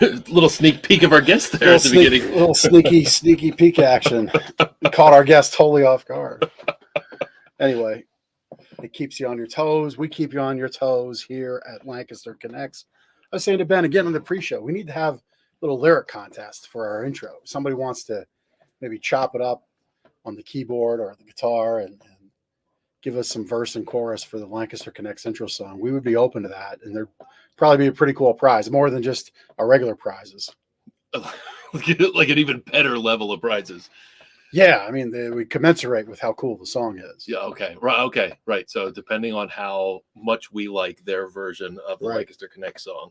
Little sneak peek of our guest there at the beginning. Little sneaky peek action. We caught our guest totally off guard. Anyway, it keeps you on your toes. We keep you on your toes here at Lancaster Connects. I was saying to Ben again on the pre-show, we need to have a little lyric contest for our intro. Somebody wants to maybe chop it up on the keyboard or the guitar and give us some verse and chorus for the Lancaster Connects intro song. We would be open to that, and there'd probably be a pretty cool prize, more than just our regular prizes. Like an even better level of prizes. Yeah, I mean, we commensurate with how cool the song is. Yeah, okay. Right. So depending on how much we like their version of the Lancaster Connect song.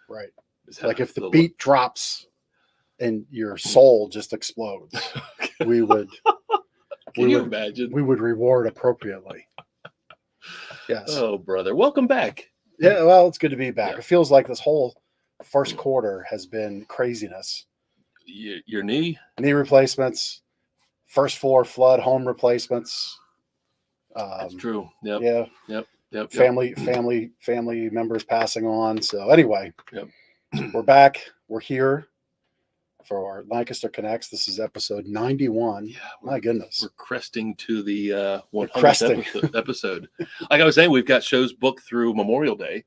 Right. Like if the beat drops and your soul just explodes, we would... Can you imagine? We would reward appropriately. Yes. Oh, brother. Welcome back. Yeah, well, it's good to be back. Yeah. It feels like this whole first quarter has been craziness. Your knee? Knee replacements, first floor flood, home replacements. That's true. Yep. Yeah. Yep. Family members passing on. So anyway, yep. We're back. We're here for our Lancaster Connects. This is episode 91. Yeah, my goodness. We're cresting to the 100th episode. Like I was saying, we've got shows booked through Memorial Day,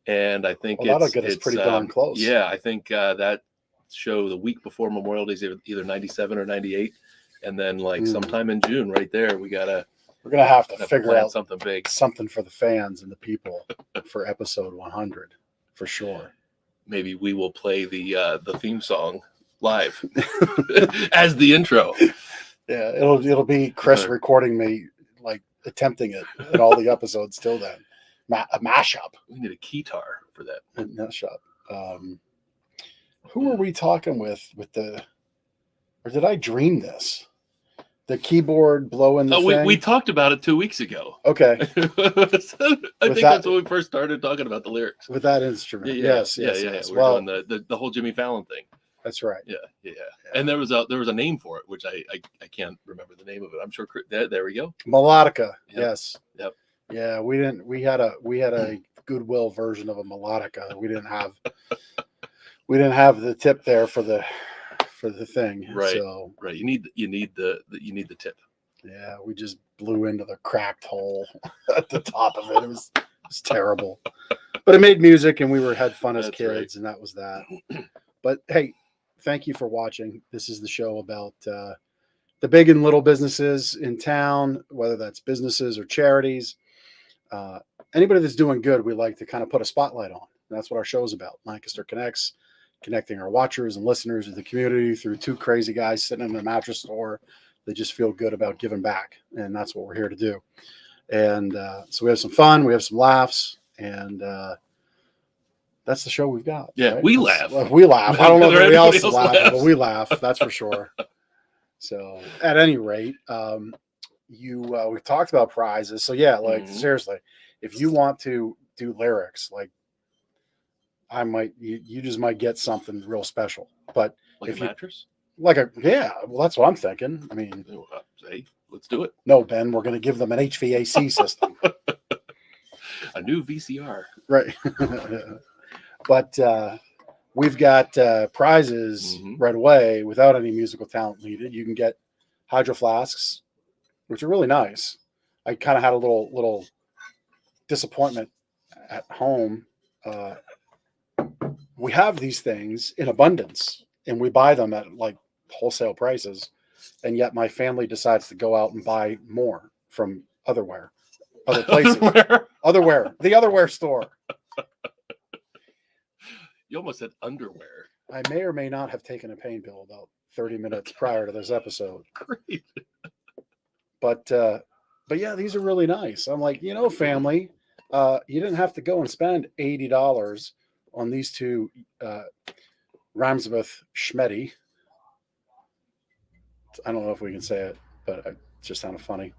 and I think that'll get us pretty darn close. Yeah, I think that show the week before Memorial Day is either 97 or 98, and then sometime in June, right there, we're gonna have to figure out something big, something for the fans and the people for episode 100 for sure. Maybe we will play the theme song live as the intro. Yeah, it'll be Chris recording me attempting it in all the episodes till then. A mashup. We need a keytar for that. Mashup. Who are we talking with the, or did I dream this? The keyboard blowing the thing? We talked about it 2 weeks ago. Okay. I think that's when we first started talking about the lyrics. With that instrument. Yeah. Yes. We're doing the whole Jimmy Fallon thing. That's right. Yeah. And there was a name for it, which I can't remember the name of it. I'm sure there we go. Melodica. Yep. Yes. Yep. Yeah, we had a Goodwill version of a melodica. We didn't have the tip there for the thing. Right. So right. You need the tip. Yeah, we just blew into the cracked hole at the top of it. It was terrible. But it made music and we had fun as kids, and that was that. But hey, thank you for watching. This is the show about the big and little businesses in town, whether that's businesses or charities. Anybody that's doing good, we like to kind of put a spotlight on. And that's what our show is about. Lancaster Connects, connecting our watchers and listeners to the community through two crazy guys sitting in a mattress store that just feel good about giving back. And that's what we're here to do. And so we have some fun, we have some laughs, and that's the show we've got. Yeah, right? we laugh. We laugh. I don't know if anybody else laughs, but we laugh. That's for sure. So at any rate, we've talked about prizes. So yeah, seriously, if you want to do lyrics, you just might get something real special. But if a mattress? Well, that's what I'm thinking. I mean, hey, let's do it. No, Ben, we're going to give them an HVAC system. A new VCR. Right. But we've got prizes right away without any musical talent needed. You can get hydro flasks, which are really nice. I kind of had a little disappointment at home. We have these things in abundance, and we buy them at wholesale prices, and yet my family decides to go out and buy more from other places. Otherware, the otherware store. You almost said underwear. I may or may not have taken a pain pill about 30 minutes prior to this episode. Great. But yeah, these are really nice. I'm like, family, you didn't have to go and spend $80 on these two Ramsbeth Schmetty. I don't know if we can say it, but it just sounded funny.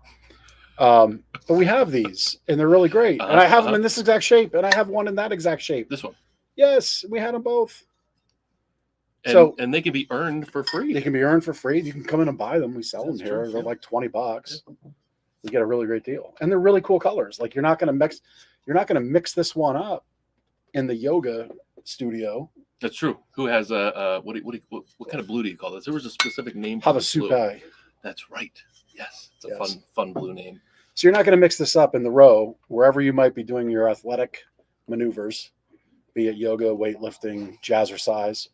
But we have these, and they're really great. And I have them in this exact shape, and I have one in that exact shape. This one. Yes, we had them both. And they can be earned for free. They can be earned for free. You can come in and buy them. We sell them here. True, they're like $20. You get a really great deal, and they're really cool colors. You're not going to mix this one up in the yoga studio That's true. Who has what kind of blue do you call this? There was a specific name for this blue. Havasupai. That's right. Yes, it's a Yes. fun blue name. So you're not going to mix this up in the row wherever you might be doing your athletic maneuvers, be it yoga, weightlifting, jazzercise.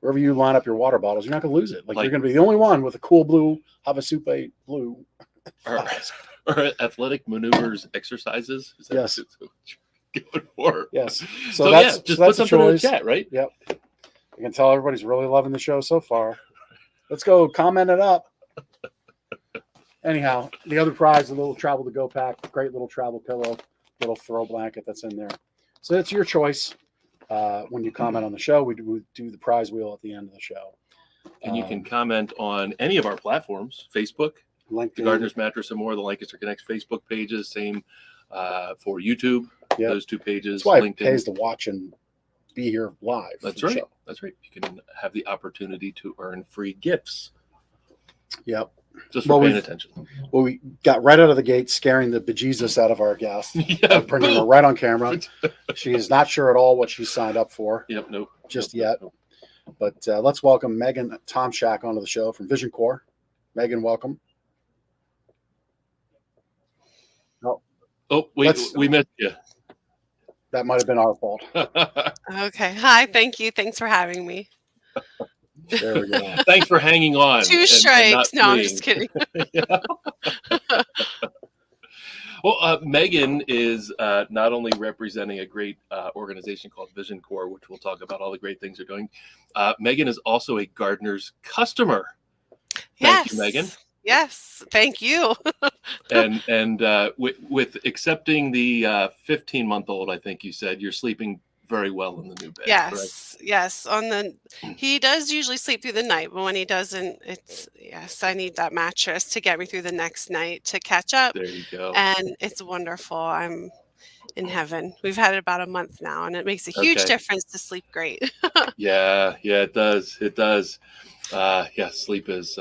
Wherever you line up your water bottles, you're not going to lose it. Like you're going to be the only one with a cool blue Havasupai blue. Or athletic maneuvers exercises. Is that Yes. what you're going for? Yes. So yeah, just put something in the chat, right? Yep. I can tell everybody's really loving the show so far. Let's go comment it up. Anyhow, the other prize, a little travel to go pack, great little travel pillow, little throw blanket that's in there. So it's your choice. When you comment on the show, we do the prize wheel at the end of the show. And you can comment on any of our platforms, Facebook, LinkedIn, The Gardener's Mattress and More, the Lancaster Connects Facebook pages, same for YouTube, Yep. those two pages, That's why LinkedIn. it pays to watch and be here live. That's for the right. show. That's right. You can have the opportunity to earn free gifts. Yep. Just for paying attention. Well, we got right out of the gate scaring the bejesus out of our guest. Yeah, bringing her right on camera. She is not sure at all what she signed up for. Yep, nope. Just nope, yet. Nope. But let's welcome Megan Tomsheck onto the show from VisionCorps. Megan, welcome. Oh, we missed you. That might have been our fault. Okay. Hi. Thank you. Thanks for having me. There we go. Thanks for hanging on. Two strikes. No, I'm just kidding. Well, Megan is not only representing a great organization called VisionCorps, which we'll talk about all the great things they're doing. Megan is also a gardener's customer. Thank you, Megan. Yes, thank you. and with accepting the 15-month-old, I think you said you're sleeping very well in the new bed. Yes, correct? Yes. He does usually sleep through the night, but when he doesn't, I need that mattress to get me through the next night to catch up. There you go. And it's wonderful. I'm in heaven. We've had it about a month now, and it makes a huge difference to sleep great. Yeah, it does. It does. Sleep is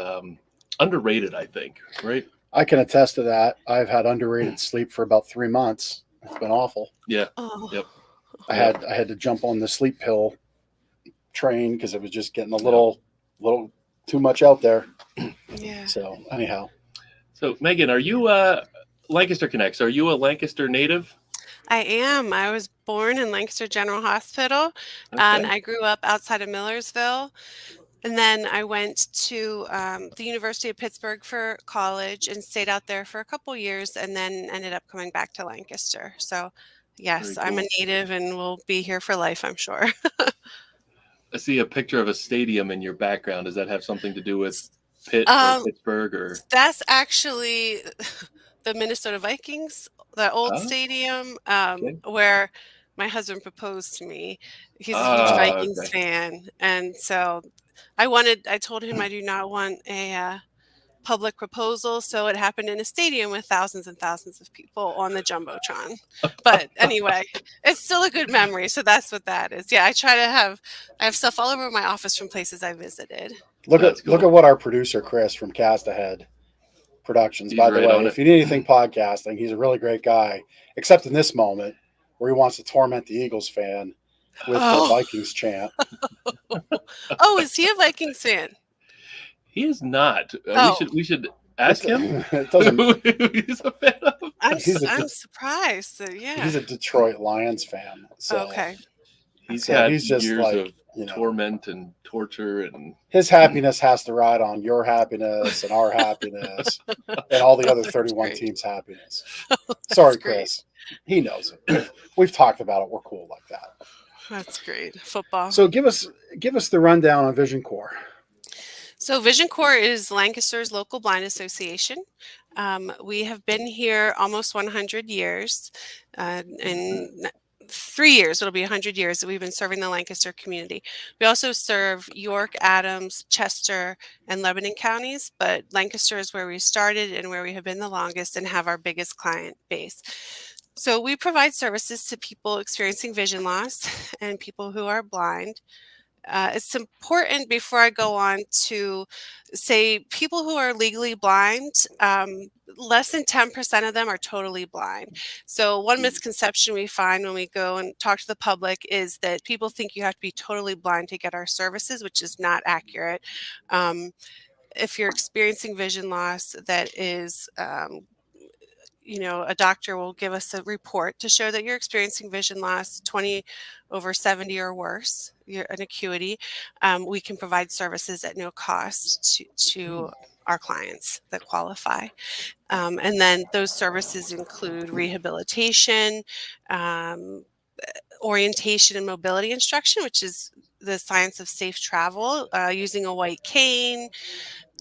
underrated, I think, right? I can attest to that. I've had underrated sleep for about 3 months. It's been awful. Yeah. Oh. Yep. I had to jump on the sleep pill train because it was just getting a little too much out there. Yeah. So anyhow. So Megan, are you Lancaster Connects? Are you a Lancaster native? I am. I was born in Lancaster General Hospital, and I grew up outside of Millersville. And then I went to the University of Pittsburgh for college and stayed out there for a couple years, and then ended up coming back to Lancaster. So, yes, Very I'm a cool. native and will be here for life, I'm sure. I see a picture of a stadium in your background. Does that have something to do with Pitt or Pittsburgh? Or that's actually the Minnesota Vikings, the old stadium where my husband proposed to me. He's a huge Vikings fan, and so I told him I do not want a public proposal, so it happened in a stadium with thousands and thousands of people on the Jumbotron. But anyway, it's still a good memory, so that's what that is. Yeah, I have stuff all over my office from places I visited. Look at what our producer Chris from Cast Ahead Productions. By the way, if you need anything podcasting, he's a really great guy, except in this moment where he wants to torment the Eagles fan with the Vikings chant. Oh, is he a Vikings fan? He is not. We should ask him. It doesn't. He's a fan of. I'm surprised. Yeah, he's a Detroit Lions fan. So okay. He's had he's just years like, of torment and torture, and his happiness has to ride on your happiness and our happiness and all the other 31 teams' happiness. Sorry, Chris. He knows it. We've talked about it. We're cool like that. That's great. Football. So give us the rundown on VisionCorps. So VisionCorps is Lancaster's local blind association. We have been here almost 100 years. In 3 years, it'll be 100 years that we've been serving the Lancaster community. We also serve York, Adams, Chester, and Lebanon counties, but Lancaster is where we started and where we have been the longest and have our biggest client base. So we provide services to people experiencing vision loss and people who are blind. it's important before I go on to say people who are legally blind, less than 10% of them are totally blind. So one misconception we find when we go and talk to the public is that people think you have to be totally blind to get our services, which is not accurate. If you're experiencing vision loss that is a doctor will give us a report to show that you're experiencing vision loss 20/70 or worse, you're an acuity. We can provide services at no cost to our clients that qualify. And then those services include rehabilitation, um, orientation and mobility instruction, which is the science of safe travel, using a white cane,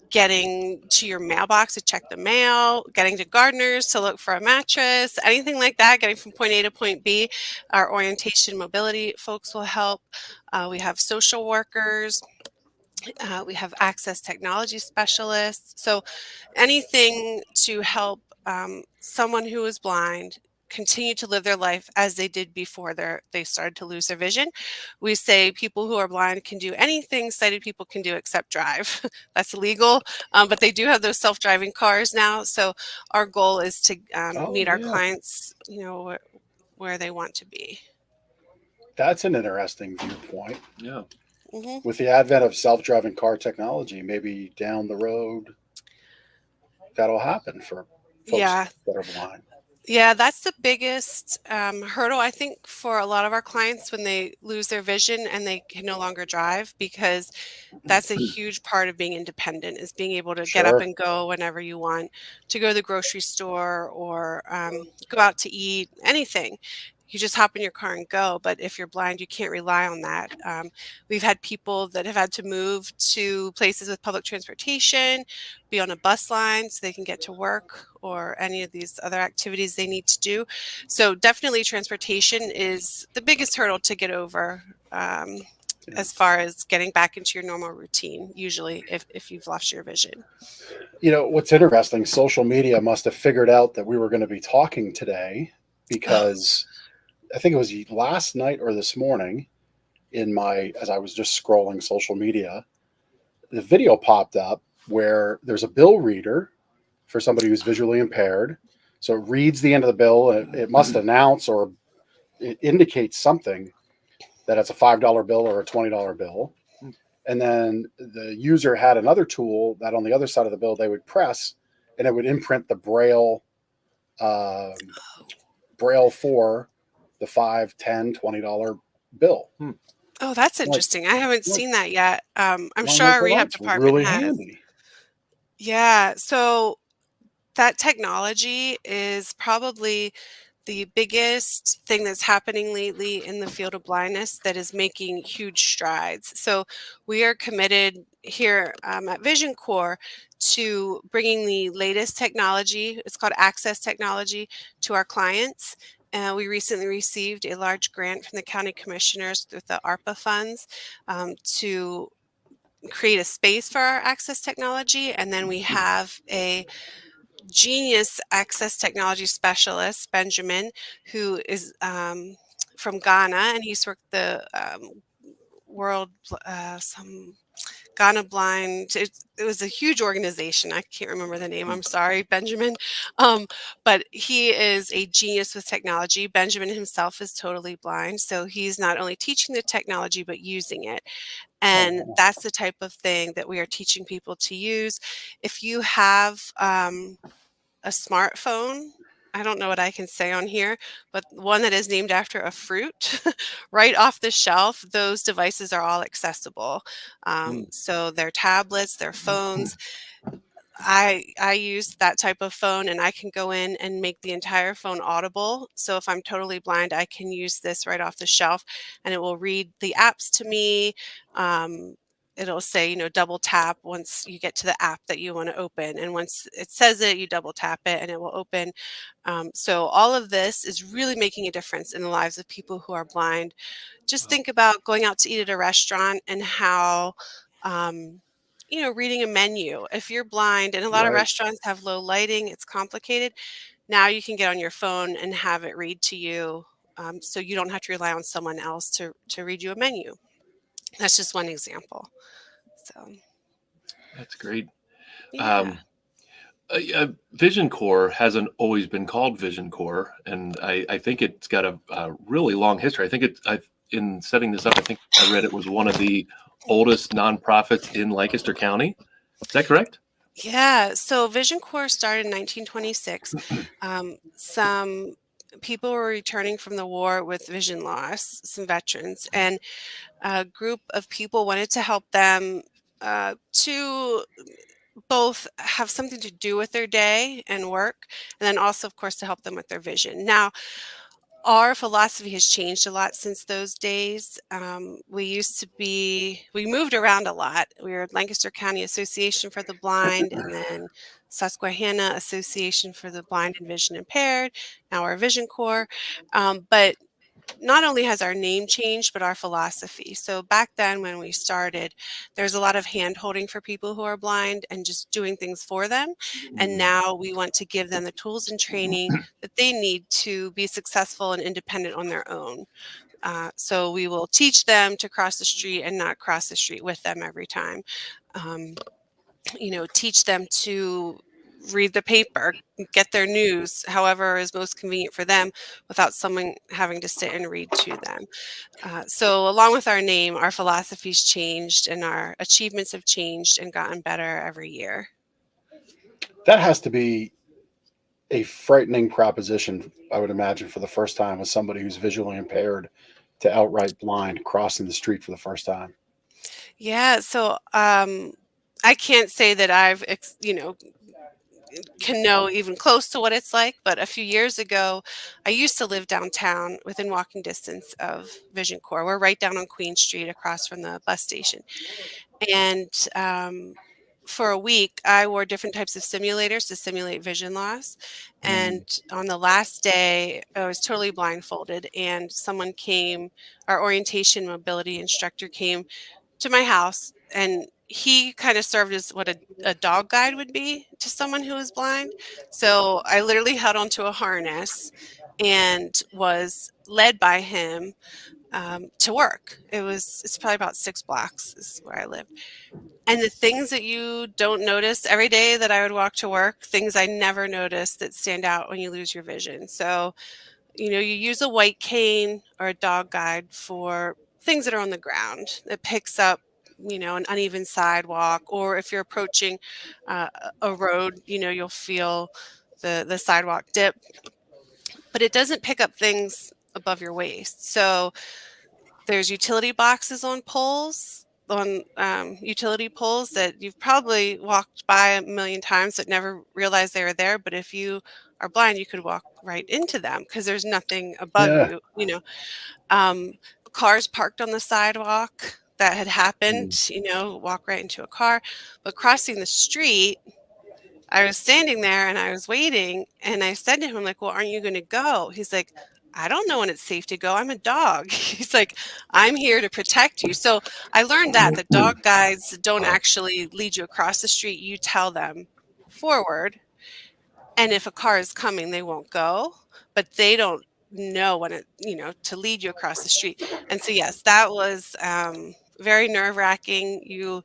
getting to your mailbox to check the mail, getting to gardeners to look for a mattress, anything like that, getting from point A to point B. Our orientation mobility folks will help. We have social workers. We have access technology specialists. So anything to help someone who is blind continue to live their life as they did before they started to lose their vision. We say people who are blind can do anything sighted people can do except drive. That's illegal, but they do have those self-driving cars now. So our goal is to meet our clients, where they want to be. That's an interesting viewpoint. Yeah. Mm-hmm. With the advent of self-driving car technology, maybe down the road that'll happen for folks that are blind. Yeah, that's the biggest hurdle, I think, for a lot of our clients when they lose their vision and they can no longer drive, because that's a huge part of being independent, is being able to get up Sure. and go whenever you want, to go to the grocery store or go out to eat, anything. You just hop in your car and go. But if you're blind, you can't rely on that. We've had people that have had to move to places with public transportation, be on a bus line so they can get to work or any of these other activities they need to do. So definitely transportation is the biggest hurdle to get over, as far as getting back into your normal routine, usually if you've lost your vision. What's interesting, social media must have figured out that we were going to be talking today, because I think it was last night or this morning as I was just scrolling social media, the video popped up where there's a bill reader for somebody who's visually impaired. So it reads the end of the bill, and it must announce or it indicates something, that it's a $5 bill or a $20 bill. And then the user had another tool that on the other side of the bill they would press, and it would imprint the Braille for the $5, $10, $20 bill. Oh, that's interesting. I haven't seen that yet. I'm sure Well, our rehab that's department really has. handy. Yeah, so that technology is probably the biggest thing that's happening lately in the field of blindness that is making huge strides. So we are committed here at VisionCorps to bringing the latest technology, it's called access technology, to our clients. We recently received a large grant from the county commissioners with the ARPA funds to create a space for our access technology. And then we have a genius access technology specialist, Benjamin, who is from Ghana, and he's worked the world, some Ghana Blind. It was a huge organization. I can't remember the name. I'm sorry, Benjamin. But he is a genius with technology. Benjamin himself is totally blind, so he's not only teaching the technology but using it. And that's the type of thing that we are teaching people to use. If you have a smartphone, I don't know what I can say on here, but one that is named after a fruit, right off the shelf, those devices are all accessible. So their tablets, their phones. I use that type of phone, and I can go in and make the entire phone audible. So if I'm totally blind, I can use this right off the shelf, and it will read the apps to me. It'll say, double tap once you get to the app that you want to open. And once it says it, you double tap it and it will open. So all of this is really making a difference in the lives of people who are blind. Just think about going out to eat at a restaurant and how, reading a menu. If you're blind, and a lot of restaurants have low lighting, it's complicated. Now you can get on your phone and have it read to you, so you don't have to rely on someone else to read you a menu. That's just one example. So That's great. yeah. VisionCorps hasn't always been called VisionCorps, and I think it's got a really long history. I think in setting this up, I think I read it was one of the oldest nonprofits in Lancaster County. Is that correct? Yeah, so VisionCorps started in 1926. Some people were returning from the war with vision loss, some veterans, and a group of people wanted to help them to both have something to do with their day and work, and then also, of course, to help them with their vision. Now, our philosophy has changed a lot since those days. We moved around a lot. We were Lancaster County Association for the Blind, and then Susquehanna Association for the Blind and Vision Impaired. Now we're Vision Corps. But not only has our name changed, but our philosophy. So back then when we started, there's a lot of hand holding for people who are blind and just doing things for them. And now we want to give them the tools and training that they need to be successful and independent on their own. So we will teach them to cross the street and not cross the street with them every time. Um, teach them to read the paper, get their news, however is most convenient for them, without someone having to sit and read to them. So, along with our name, our philosophy's changed and our achievements have changed and gotten better every year. That has to be a frightening proposition, I would imagine, for the first time as somebody who's visually impaired to outright blind crossing the street for the first time. Yeah, so I can't say that can know even close to what it's like. But a few years ago, I used to live downtown within walking distance of VisionCorps. We're right down on Queen Street across from the bus station. And for a week, I wore different types of simulators to simulate vision loss. And on the last day, I was totally blindfolded, and someone came, our orientation mobility instructor came to my house, and he kind of served as what a dog guide would be to someone who is blind. So I literally held onto a harness and was led by him to work. It's probably about 6 blocks is where I live. And the things that you don't notice every day that I would walk to work, things I never noticed that stand out when you lose your vision. So you use a white cane or a dog guide for things that are on the ground that picks up, an uneven sidewalk, or if you're approaching a road, you'll feel the sidewalk dip, but it doesn't pick up things above your waist. So there's utility boxes on poles, on utility poles that you've probably walked by a million times but never realized they were there. But if you are blind, you could walk right into them because there's nothing above Yeah. you. Um, Cars parked on the sidewalk that had happened, walk right into a car. But crossing the street, I was standing there and I was waiting, and I said to him, like, "Well, aren't you going to go?" He's like, "I don't know when it's safe to go. I'm a dog." He's like, "I'm here to protect you." So I learned that the dog guides don't Wow. actually lead you across the street. You tell them forward. And if a car is coming, they won't go, but they don't know when to lead you across the street. And so, yes, that was very nerve wracking. You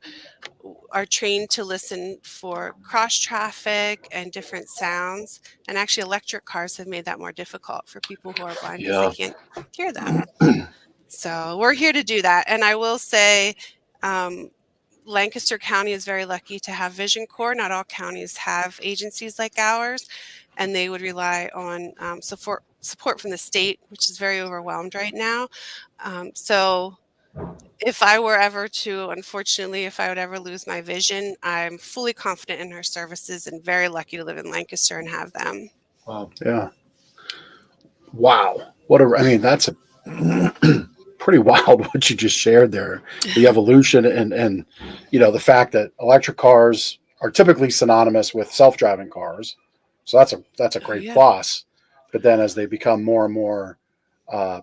are trained to listen for cross traffic and different sounds. And actually, electric cars have made that more difficult for people who are blind because they Yeah. can't hear them. So we're here to do that. And I will say, Lancaster County is very lucky to have VisionCorps. Not all counties have agencies like ours, and they would rely on support from the state, which is very overwhelmed right now. So if I were ever to, unfortunately, if I would ever lose my vision, I'm fully confident in our services and very lucky to live in Lancaster and have them. Wow. Yeah. Wow. That's a pretty wild what you just shared there. The evolution and the fact that electric cars are typically synonymous with self-driving cars. So that's a Oh, great yeah. plus. But then as they become more and more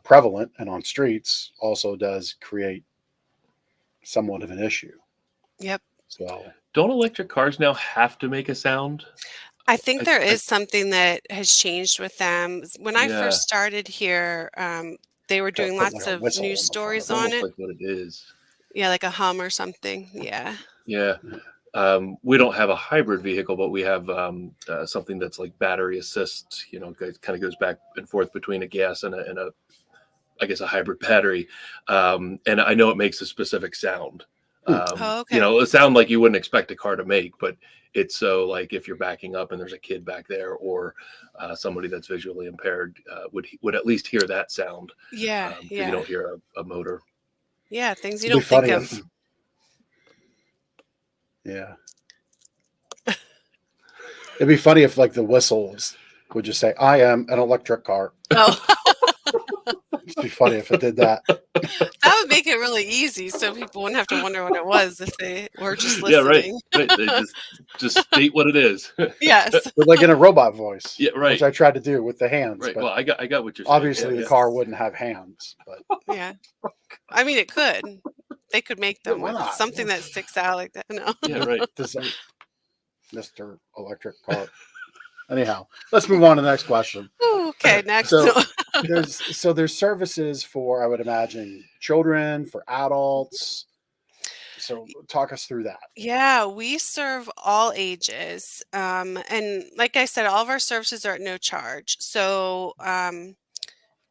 prevalent and on streets, also does create somewhat of an issue. Yep. So Don't electric cars now have to make a sound? I think I, there I, is something that has changed with them. When I yeah, first started here, they were got to doing put lots like a of whistle news on the front stories it's of it. on almost it. like what it is. Yeah, like a hum or something. Yeah. Yeah. We don't have a hybrid vehicle, but we have something that's like battery assist. Kind of goes back and forth between a gas and a I guess a hybrid battery. And I know it makes a specific sound. Oh, okay. A sound like you wouldn't expect a car to make, but it's so like if you're backing up and there's a kid back there, or somebody that's visually impaired would at least hear that sound, Yeah, because you yeah. don't hear a motor. Yeah, things you It'd be don't think funny of. if, yeah, it'd be funny if like the whistles would just say, "I am an electric car." Oh, It'd be funny if it did that. that would make it really easy so people wouldn't have to wonder what it was if they were just Yeah, right. listening. Right. They just state what it is. Yes. But like in a robot voice, Yeah, right. which I tried to do with the hands. Right. But Well, I got what you're saying. obviously Yeah, the car wouldn't have hands. But Yeah. I mean, it could. They could make yeah, them why with not? something that sticks out like that. No. yeah. Yeah, right. Does Mr. Electric Car? Anyhow, let's move on to the next question. Okay, next. So there's services for, I would imagine, children, for adults. So talk us through that. Yeah, we serve all ages. And like I said, all of our services are at no charge. So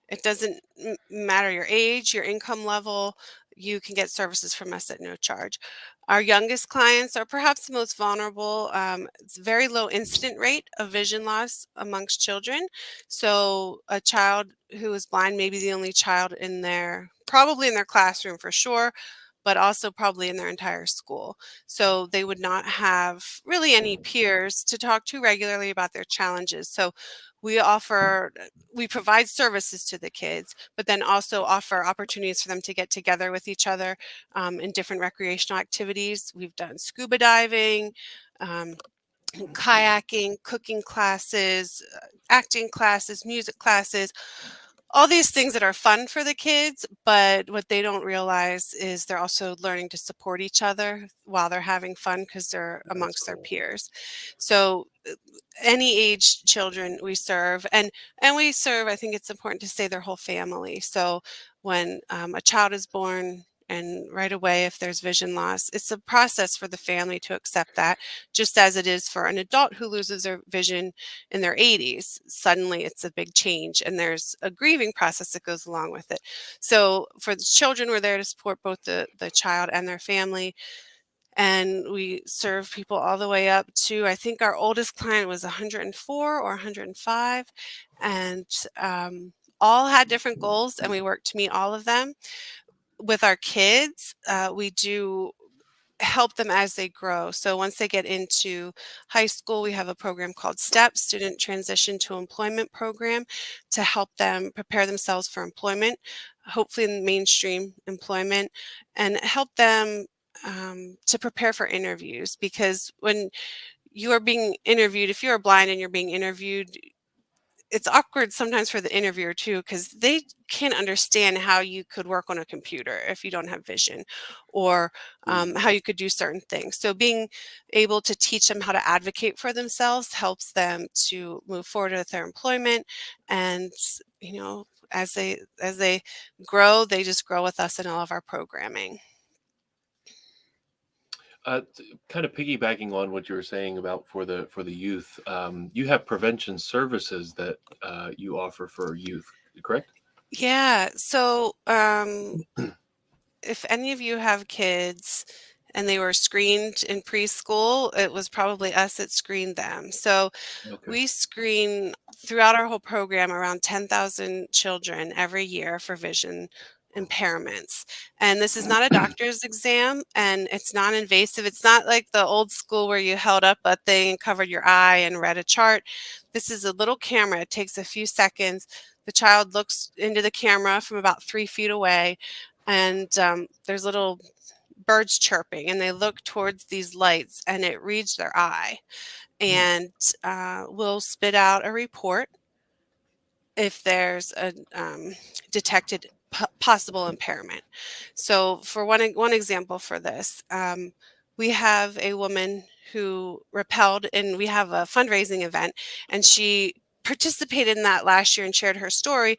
it doesn't matter your age, your income level, you can get services from us at no charge. Our youngest clients are perhaps the most vulnerable. It's a very low incident rate of vision loss amongst children. So a child who is blind may be the only child probably in their classroom for sure, but also probably in their entire school. So they would not have really any peers to talk to regularly about their challenges. So we provide services to the kids, but then also offer opportunities for them to get together with each other in different recreational activities. We've done scuba diving, um, kayaking, cooking classes, acting classes, music classes, all these things that are fun for the kids, but what they don't realize is they're also learning to support each other while they're having fun because they're That's amongst their cool. peers. So any age children we serve, and we serve, I think it's important to say, their whole family. So when a child is born, and right away, if there's vision loss, it's a process for the family to accept that, just as it is for an adult who loses their vision in their 80s. Suddenly, it's a big change, and there's a grieving process that goes along with it. So for the children, we're there to support both the child and their family. And we serve people all the way up to, I think our oldest client was 104 or 105, and all had different goals, and we worked to meet all of them. With our kids, we do help them as they grow. So once they get into high school, we have a program called STEP, Student Transition to Employment Program, to help them prepare themselves for employment, hopefully in mainstream employment, and help them to prepare for interviews. Because when you are being interviewed, if you're blind and you're being interviewed, it's awkward sometimes for the interviewer too, because they can't understand how you could work on a computer if you don't have vision, or how you could do certain things. So being able to teach them how to advocate for themselves helps them to move forward with their employment. And as they grow, they just grow with us in all of our programming. Kind of piggybacking on what you were saying about for the youth, you have prevention services that you offer for youth, correct? Yeah. So if any of you have kids and they were screened in preschool, it was probably us that screened them. So Okay. we screen throughout our whole program around 10,000 children every year for vision impairments. And this is not a doctor's exam, and it's non-invasive. It's not like the old school where you held up a thing and covered your eye and read a chart. This is a little camera. It takes a few seconds. The child looks into the camera from about 3 feet away, and there's little birds chirping, and they look towards these lights, and it reads their eye, and will spit out a report if there's a detected possible impairment. So for one example for this, we have a woman who rappelled, and we have a fundraising event, and she participated in that last year and shared her story.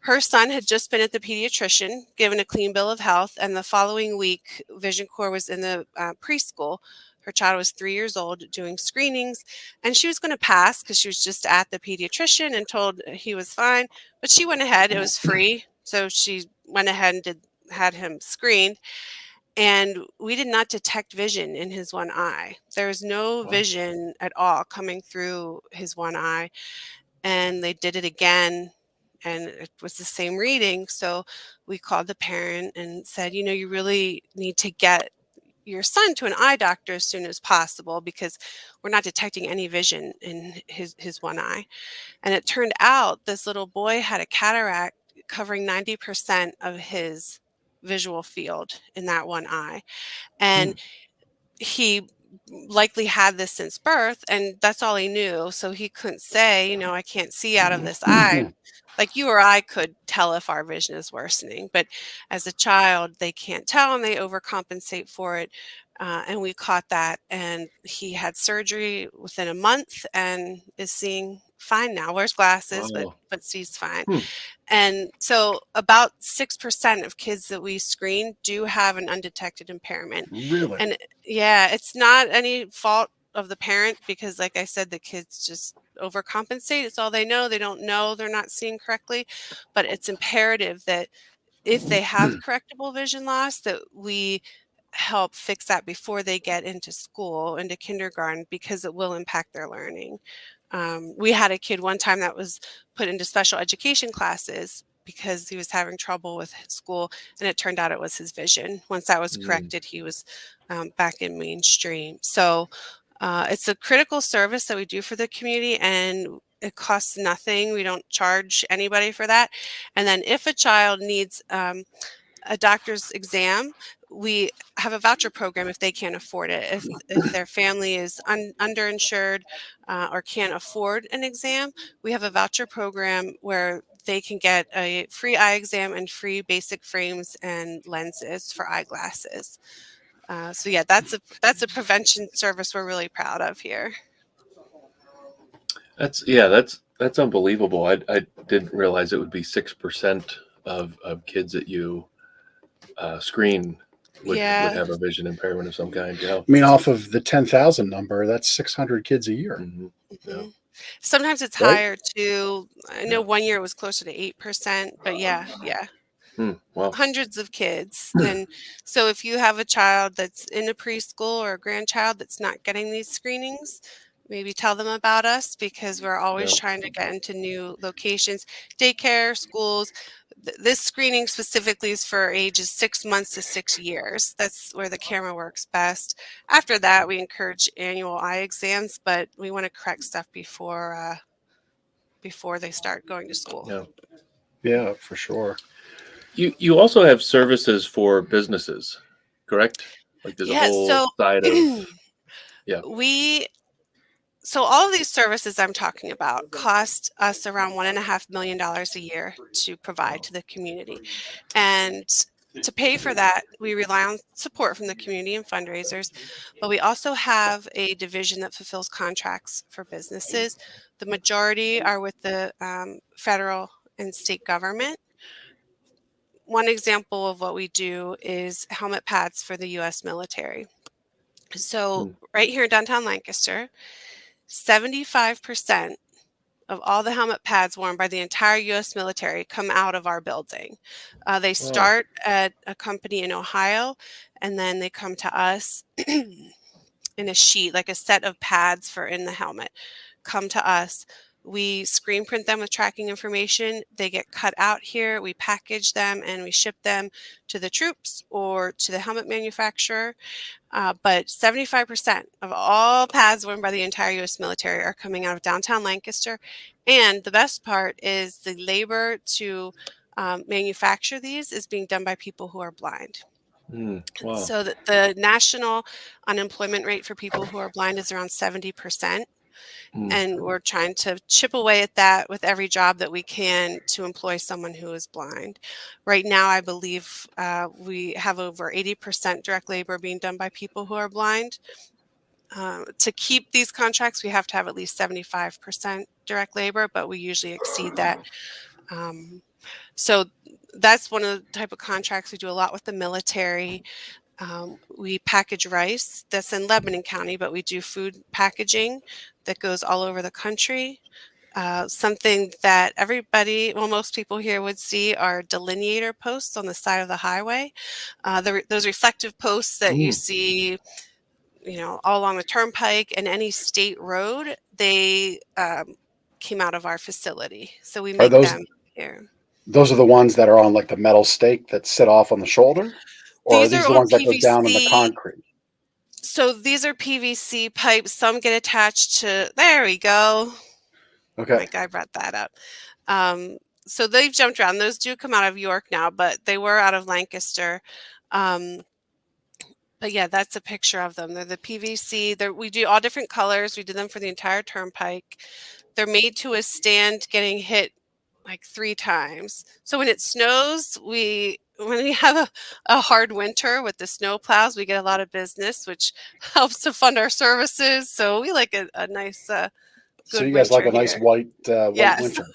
Her son had just been at the pediatrician, given a clean bill of health, and the following week, VisionCorps was in the preschool. Her child was 3 years old doing screenings, and she was going to pass because she was just at the pediatrician and told he was fine. But she went ahead; it was free, so she went ahead and had him screened. And we did not detect vision in his one eye. There was no vision at all coming through his one eye. And they did it again, and it was the same reading. So we called the parent and said, you really need to get your son to an eye doctor as soon as possible because we're not detecting any vision in his one eye. And it turned out this little boy had a cataract covering 90% of his visual field in that one eye. And he likely had this since birth, and that's all he knew. So he couldn't say, I can't see out of this eye. Like you or I could tell if our vision is worsening, but as a child, they can't tell and they overcompensate for it. And we caught that, and he had surgery within a month and is seeing fine now. Wears glasses, but sees fine. And so about 6% of kids that we screen do have an undetected impairment. Really? And yeah, it's not any fault of the parent because like I said, the kids just overcompensate. It's all they know. They don't know they're not seeing correctly, but it's imperative that if they have correctable vision loss, that we help fix that before they get into school, into kindergarten, because it will impact their learning. We had a kid one time that was put into special education classes because he was having trouble with school, and it turned out it was his vision. Once that was corrected, he was back in mainstream. So it's a critical service that we do for the community, and it costs nothing. We don't charge anybody for that. And then if a child needs a doctor's exam, we have a voucher program if they can't afford it. If their family is underinsured or can't afford an exam, we have a voucher program where they can get a free eye exam and free basic frames and lenses for eyeglasses. So yeah, that's a prevention service we're really proud of here. That's unbelievable. I didn't realize it would be 6% of kids that you screen would have a vision impairment of some kind. Yeah. I mean, off of the 10,000 number, that's 600 kids a year. Yeah. Sometimes it's higher too. I know 1 year it was closer to 8%, but yeah. Wow. Hundreds of kids. And so if you have a child that's in a preschool or a grandchild that's not getting these screenings, maybe tell them about us because we're always trying to get into new locations, daycare, schools. This screening specifically is for ages 6 months to 6 years. That's where the camera works best. After that, we encourage annual eye exams, but we want to correct stuff before they start going to school. Yeah, for sure. You also have services for businesses, correct? Like there's a whole side of So all of these services I'm talking about cost us around $1.5 million a year to provide to the community. And to pay for that, we rely on support from the community and fundraisers, but we also have a division that fulfills contracts for businesses. The majority are with the federal and state government. One example of what we do is helmet pads for the U.S. military. So right here in downtown Lancaster, 75% of all the helmet pads worn by the entire U.S. military come out of our building. They start at a company in Ohio, and then they come to us in a sheet, like a set of pads for in the helmet, come to us. We screen print them with tracking information. They get cut out here. We package them and we ship them to the troops or to the helmet manufacturer. But 75% of all pads worn by the entire U.S. military are coming out of downtown Lancaster. And the best part is the labor to manufacture these is being done by people who are blind. Wow. So the national unemployment rate for people who are blind is around 70%. And we're trying to chip away at that with every job that we can to employ someone who is blind. Right now, I believe we have over 80% direct labor being done by people who are blind. To keep these contracts, we have to have at least 75% direct labor, but we usually exceed that. So that's one of the type of contracts we do a lot with the military. We package rice that's in Lebanon County, but we do food packaging that goes all over the country. Something that everybody, well, most people here would see are delineator posts on the side of the highway. Those reflective posts that you see, all along the turnpike and any state road, they came out of our facility. So we Are make those them here. those are the ones that are on like the metal stake that sit off on the shoulder, or are These are these the on ones that go down in the PVC. concrete? So these are PVC pipes. Some get attached to, there we go. Okay. My guy brought that up. So they've jumped around. Those do come out of York now, but they were out of Lancaster. But yeah, that's a picture of them. They're the PVC. We do all different colors. We do them for the entire turnpike. They're made to withstand getting hit like 3 times. So when it snows, when we have a hard winter with the snow plows, we get a lot of business, which helps to fund our services. So we like a nice So good you guys like winter a nice here. white Yes. winter.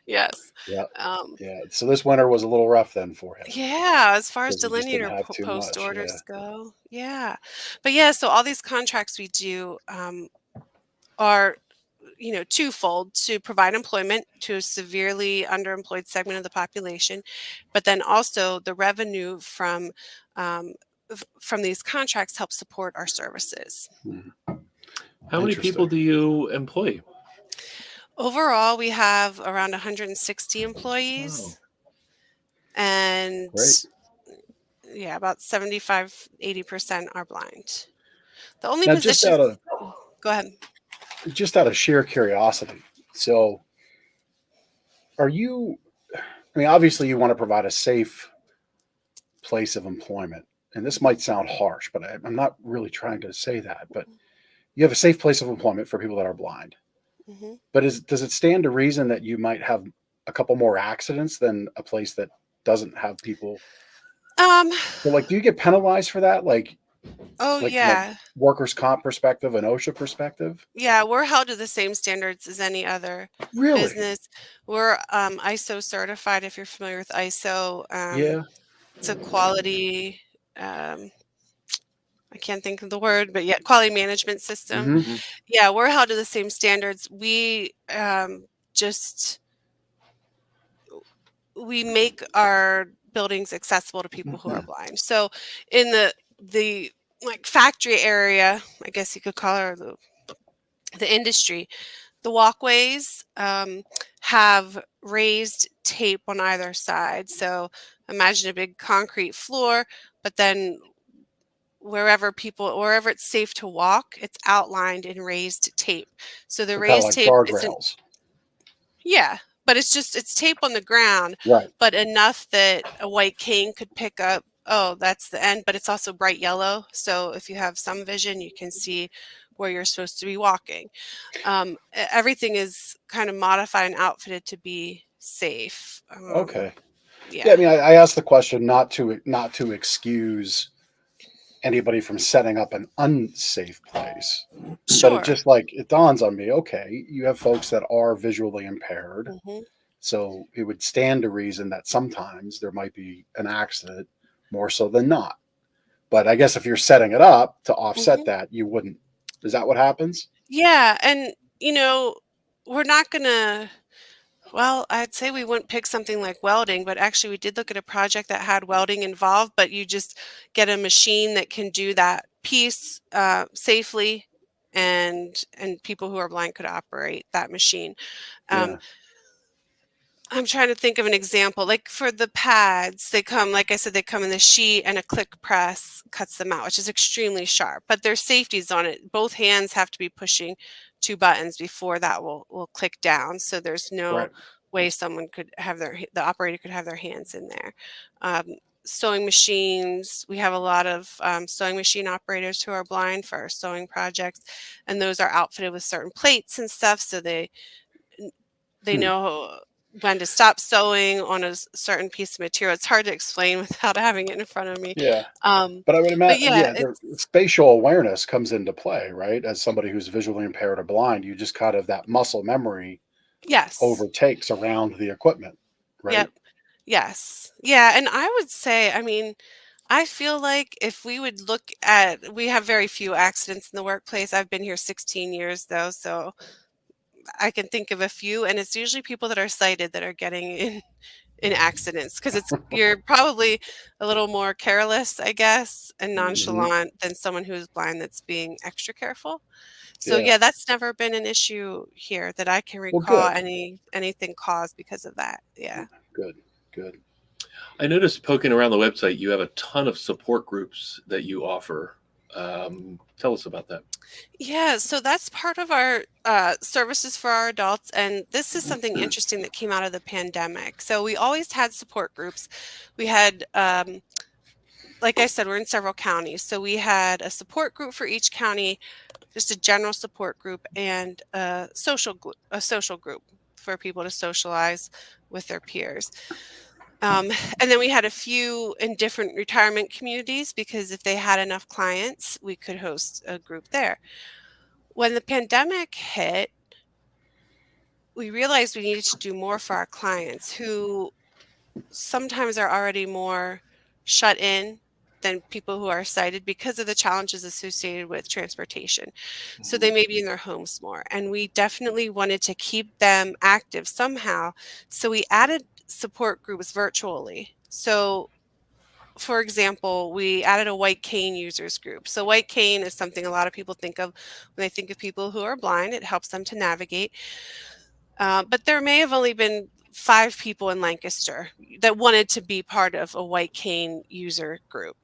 Yes. Yeah. Um, Yeah. So this winter was a little rough then for you yeah, as far as because you just didn't delineator have too post much. Yeah. orders go. Yeah. But yeah, so all these contracts we do are twofold: to provide employment to a severely underemployed segment of the population, but then also the revenue um, from these contracts help support our services. How many people do you employ? Overall, we have around 160 employees. Wow. And Great. yeah, about 75-80% are blind. The only Now, position, go ahead. just out of sheer curiosity, so are you? I mean, obviously, you want to provide a safe place of employment, and this might sound harsh, but I'm not really trying to say that. But you have a safe place of employment for people that are blind. Hmm. But does it stand to reason that you might have a couple more accidents than a place that doesn't have people? Um, So, like, do you get penalized for that? oh Like from a yeah. workers' comp perspective, an OSHA perspective? Yeah, we're held to the same standards as any other Really? business. We're ISO certified, if you're familiar with ISO. Yeah. It's a quality, um, I can't think of the word, but yeah, quality management system. Hmm. Yeah, we're held to the same standards. Just we make our buildings accessible to people who are blind. So in the like factory area, I guess you could call it, or the industry, the walkways have raised tape on either side. So imagine a big concrete floor, but then wherever it's safe to walk, it's outlined in raised tape. So the So kind of raised like tape isn't, guardrails. yeah, but it's tape on the ground, Right. but enough that a white cane could pick up, oh, that's the end, but it's also bright yellow. So if you have some vision, you can see where you're supposed to be walking. Everything is kind of modified and outfitted to be safe. Okay. Yeah. I Yeah, mean, I asked the question not to excuse anybody from setting up an unsafe place, but it sure. just like it dawns on me. Okay, you have folks that are visually impaired, Hmm. so it would stand to reason that sometimes there might be an accident more so than not. But I guess if you're setting it up to offset Hmm. that, you wouldn't. Is that what happens? Yeah, and we're not gonna. Well, I'd say we wouldn't pick something like welding, but actually we did look at a project that had welding involved, but you just get a machine that can do that piece safely, and people who are blind could operate that machine. Um, Yeah. I'm trying to think of an example. Like for the pads, they come, like I said, they come in the sheet and a click press cuts them out, which is extremely sharp, but there's safeties on it. Both hands have to be pushing 2 buttons before that will click down. So there's no Right. way someone could have the operator could have their hands in there. Um, Sewing machines, we have a lot of sewing machine operators who are blind for our sewing projects, and those are outfitted with certain plates and stuff. So they Hmm. know when to stop sewing on a certain piece of material. It's hard to explain without having it in front of me. Yeah. Um, But I would but imagine, yeah, yeah, their spatial awareness comes into play, right? As somebody who's visually impaired or blind, you just kind of that muscle memory yes. overtakes around the equipment. right? Yep. Yes. Yeah, and I would say, I mean, I feel like if we would look at, we have very few accidents in the workplace. I've been here 16 years though, so I can think of a few, and it's usually people that are sighted that are getting in accidents because it's you're probably a little more careless, I guess, and Hmm. nonchalant than someone who's blind that's being extra careful. So Yeah. yeah, that's never been an issue here that I can Well, recall good, anything caused because of that. Yeah. good, good. I noticed poking around the website, you have a ton of support groups that you offer. Tell us about that. Yeah, so that's part of our services for our adults. And this is something interesting that came out of the pandemic. So we always had support groups. We had, like I said, we're in several counties. So we had a support group for each county, just a general support group, and a social group for people to socialize with their peers. And then we had a few in different retirement communities because if they had enough clients, we could host a group there. When the pandemic hit, we realized we needed to do more for our clients who sometimes are already more shut in than people who are sighted because of the challenges associated with transportation. So they may be in their homes more. And we definitely wanted to keep them active somehow. So we added support groups virtually. So for example, we added a white cane users group. So white cane is something a lot of people think of when they think of people who are blind. It helps them to navigate. But there may have only been 5 people in Lancaster that wanted to be part of a white cane user group.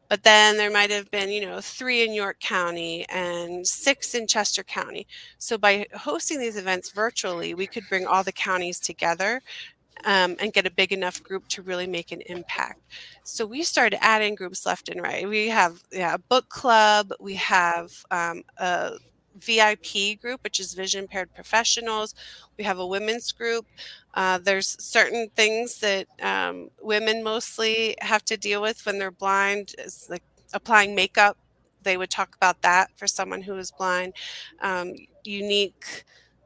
But then there might have been, 3 in York County and 6 in Chester County. So by hosting these events virtually, we could bring all the counties together and get a big enough group to really make an impact. So we started adding groups left and right. We have a book club. We have a VIP group, which is vision impaired professionals. We have a women's group. There's certain things that women mostly have to deal with when they're blind, is like applying makeup. They would talk about that for someone who is blind. Unique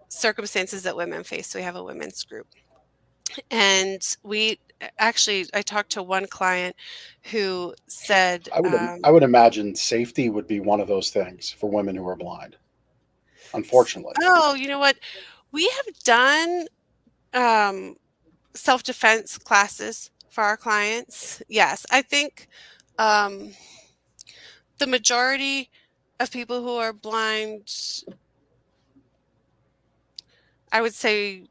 circumstances that women face. So we have a women's group. And we actually, I talked to one client who said, I would imagine safety would be one of those things for women who are blind. Unfortunately, "Oh, you know what? We have done um, self-defense classes for our clients." Yes, I think um, the majority of people who are blind, I would say,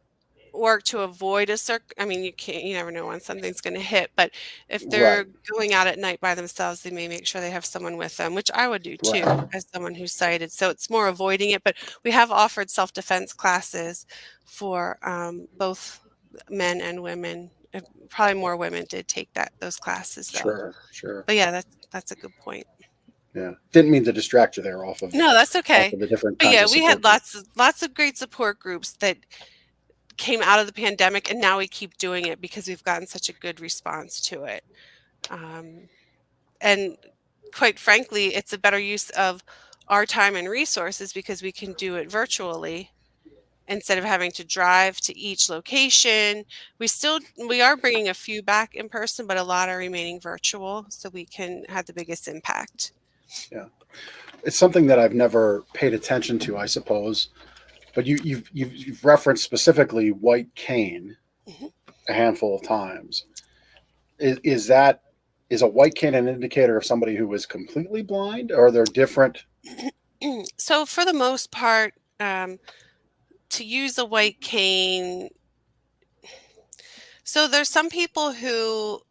work to avoid I mean, you never know when something's going to hit, but if they're right, going out at night by themselves, they may make sure they have someone with them, which I would do too right, as someone who's sighted. So it's more avoiding it, but we have offered self-defense classes for both men and women. Probably more women did take those classes though. sure, sure, But yeah, that's a good point. yeah. Didn't mean to distract you there No, that's off okay. of the different But kinds yeah, of we had support groups. lots of great support groups that came out of the pandemic, and now we keep doing it because we've gotten such a good response to it. Um, and quite frankly, it's a better use of our time and resources because we can do it virtually instead of having to drive to each location. We are bringing a few back in person, but a lot are remaining virtual so we can have the biggest impact. Yeah, it's something that I've never paid attention to, I suppose. But you've referenced specifically white cane Mhm. a handful of times. Is that is a white cane an indicator of somebody who is completely blind, or are there different? So for the most part, to use a white cane, so there's some people who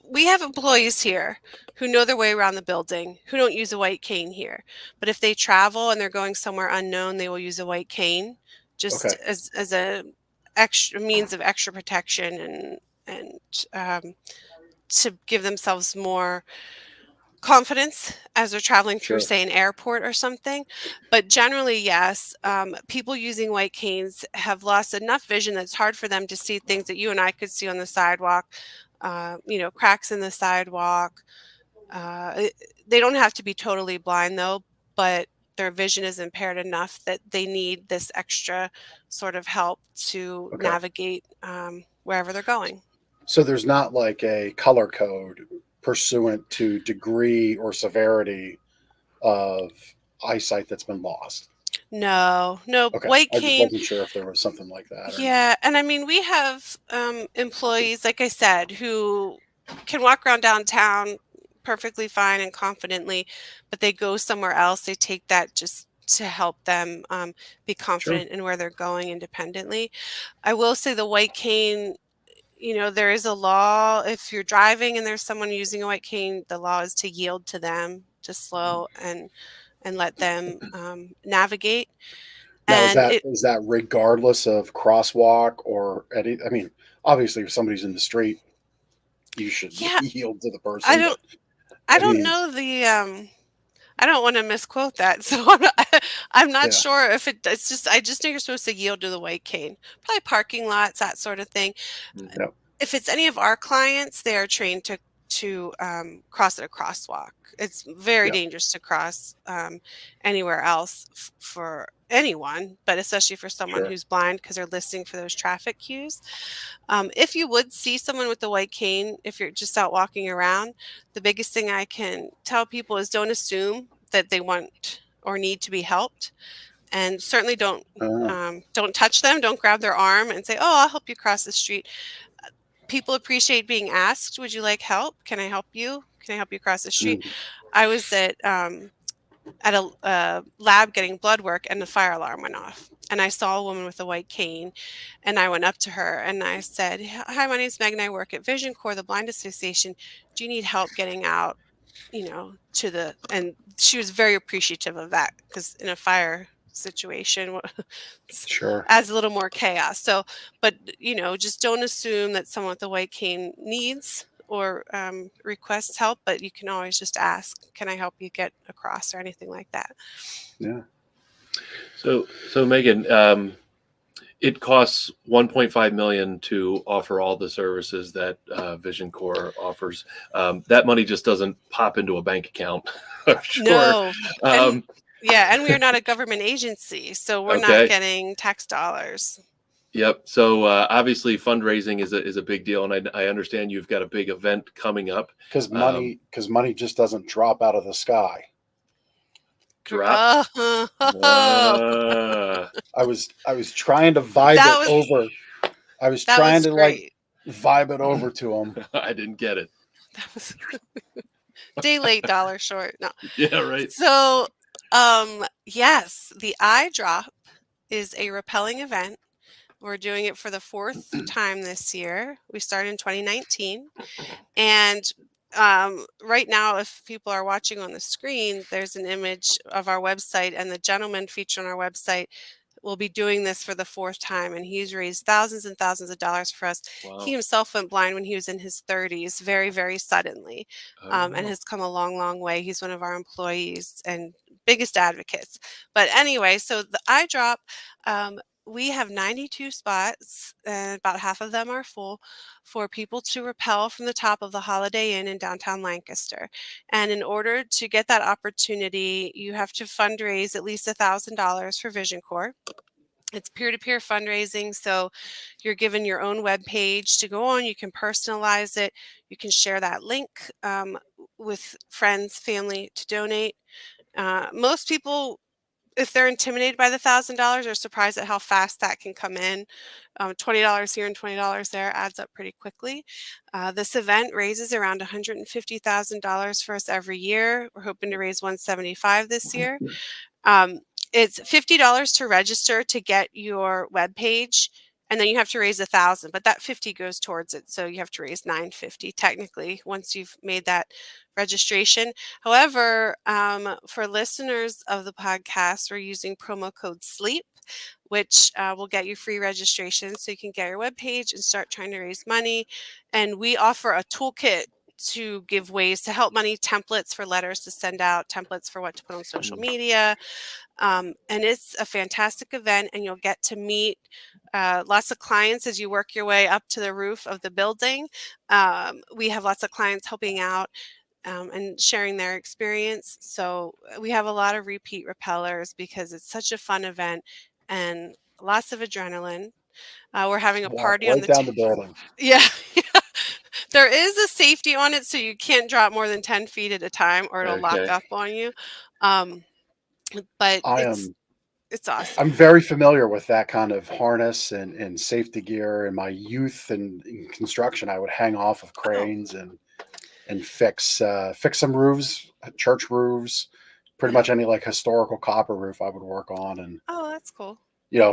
we have employees here who know their way around the building who don't use a white cane here. But if they travel and they're going somewhere unknown, they will use a white cane just Okay, as a extra means of extra protection and um, to give themselves more confidence as they're traveling through, sure, say, an airport or something. But generally, yes, people using white canes have lost enough vision that it's hard for them to see things that you and I could see on the sidewalk. Cracks in the sidewalk. Uh, it- they don't have to be totally blind though, but their vision is impaired enough that they need this extra sort of help to navigate wherever they're going. So there's not like a color code pursuant to degree or severity of eyesight that's been lost. No, Okay, white I just cane. wasn't sure if there was something like that. Yeah, and I mean, we have employees, like I said, who can walk around downtown perfectly fine and confidently, but they go somewhere else. They take that just to help them be confident in where they're going independently. I will say the white cane, there is a law. If you're driving and there's someone using a white cane, the law is to yield to them, to slow and let them navigate. Now, And is that regardless of crosswalk or any? I mean, obviously, if somebody's in the street, you should yield to the person. I don't know the. I don't want to misquote that, so I'm not sure if it's just. I just think you're supposed to yield to the white cane. Probably parking lots, that sort of thing. Yep. If it's any of our clients, they are trained to cross at a crosswalk. It's very dangerous to cross anywhere else for anyone, but especially for someone who's blind, because they're listening for those traffic cues. If you would see someone with the white cane, if you're just out walking around, the biggest thing I can tell people is don't assume that they want or need to be helped, and certainly don't touch them. Don't grab their arm and say, "Oh, I'll help you cross the street." People appreciate being asked, "Would you like help? Can I help you? Can I help you cross the street?" I was at a lab getting blood work, and the fire alarm went off. And I saw a woman with a white cane, and I went up to her and I said, "Hi, my name is Megan. I work at VisionCorps, the Blind Association. Do you need help getting out, to the," and she was very appreciative of that, because in a fire situation, adds a little more chaos. So, but just don't assume that someone with a white cane needs or requests help, but you can always just ask, "Can I help you get across?" or anything like that. Yeah. So Megan, it costs $1.5 million to offer all the services that VisionCorps offers. That money just doesn't pop into a bank account. I'm sure. No. And we are not a government agency, so we're not getting tax dollars. Yep. So obviously fundraising is a big deal, and I understand you've got a big event coming up. Because money just doesn't drop out of the sky. Drop. I was trying to vibe it over. I was trying to like vibe it over to him. I didn't get it. That was day late, dollar short. No. Yeah, right. So, yes, the eye drop is a rappelling event. We're doing it for the 4th time this year. We started in 2019. And right now, if people are watching on the screen, there's an image of our website, and the gentleman featured on our website will be doing this for the 4th time, and he's raised thousands and thousands of dollars for us. Wow. He himself went blind when he was in his 30s, very, very suddenly, and has come a long, long way. He's one of our employees and biggest advocates. But anyway, so the eye drop, we have 92 spots, and about half of them are full, for people to rappel from the top of the Holiday Inn in downtown Lancaster. And in order to get that opportunity, you have to fundraise at least $1,000 for VisionCorps. It's peer-to-peer fundraising, so you're given your own web page to go on. You can personalize it. You can share that link with friends, family to donate. Most people, if they're intimidated by the $1,000, are surprised at how fast that can come in. $20 here and $20 there adds up pretty quickly. This event raises around $150,000 for us every year. We're hoping to raise $175,000 this year. It's $50 to register to get your web page, and then you have to raise $1,000, but that $50 goes towards it. So you have to raise $950 technically once you've made that registration. However, for listeners of the podcast, we're using promo code SLEEP, which will get you free registration, so you can get your web page and start trying to raise money. And we offer a toolkit to give ways to help money, templates for letters to send out, templates for what to put on social media. And it's a fantastic event, and you'll get to meet lots of clients as you work your way up to the roof of the building. We have lots of clients helping out. and sharing their experience. So we have a lot of repeat rappellers because it's such a fun event and lots of adrenaline. We're having a Walk party on right the down the building. yeah. There is a safety on it, so you can't drop more than 10 feet at a time or it'll lock Okay. up on you. Um, but I it's am it's I'm awesome. very familiar with that kind of harness and safety gear. In my youth and in construction, I would hang off of Oh, cranes and fix some roofs, church roofs, pretty yeah. much any like historical copper roof I would work on. And Oh, that's cool.